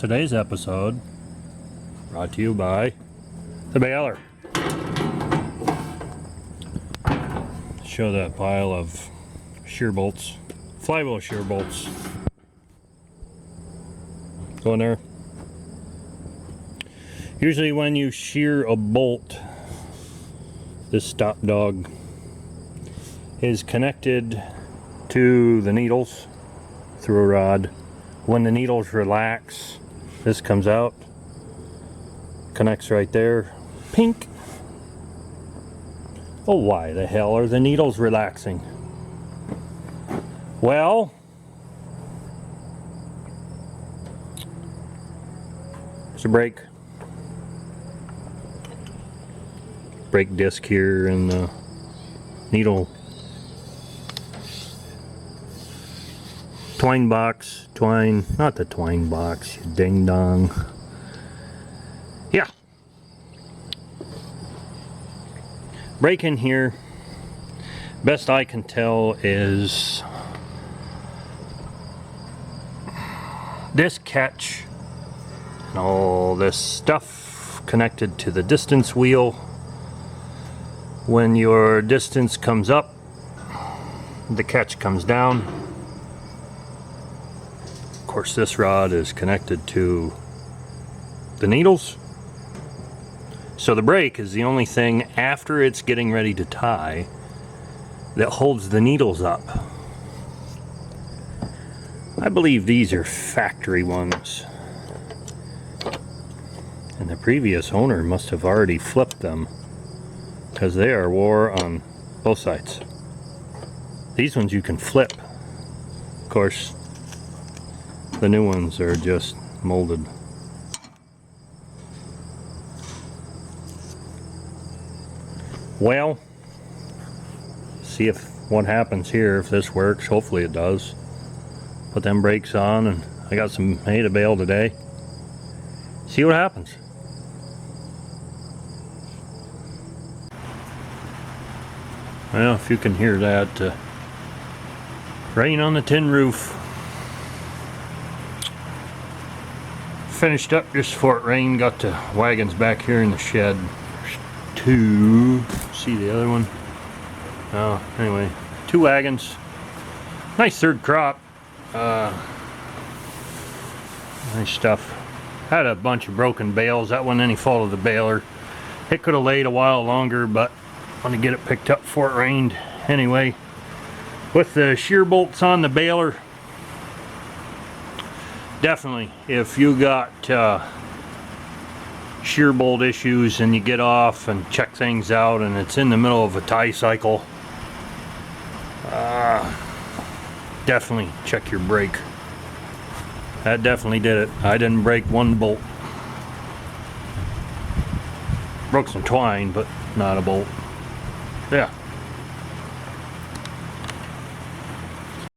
Today's episode brought to you by the baler. Show that pile of shear bolts, flywheel shear bolts. Go in there. Usually when you shear a bolt, this stop dog is connected to the needles through a rod. When the needles relax, this comes out, connects right there. Pink. Oh, why the hell are the needles relaxing? Well, there's a brake disc here and the needle twine box, not the twine box, you ding dong. Yeah. Brake in here, best I can tell is this catch and all this stuff connected to the distance wheel. When your distance comes up, the catch comes down. Of course, this rod is connected to the needles. So the brake is the only thing after it's getting ready to tie that holds the needles up. I believe these are factory ones. And the previous owner must have already flipped them, because they are wore on both sides. These ones you can flip. Of course, the new ones are just molded. Well, see if what happens here, if this works. Hopefully it does. Put them brakes on, and I got some hay to bale today. See what happens. Well, if you can hear that, rain on the tin roof. Finished up just before it rained. Got the wagons back here in the shed. There's two. See the other one? Oh, anyway, two wagons. Nice third crop. Nice stuff. Had a bunch of broken bales. That wasn't any fault of the baler. It could have laid a while longer, but I want to get it picked up before it rained. Anyway, with the shear bolts on the baler, definitely, if you got shear bolt issues and you get off and check things out and it's in the middle of a tie cycle, definitely check your brake. That definitely did it. I didn't break one bolt. Broke some twine, but not a bolt. Yeah.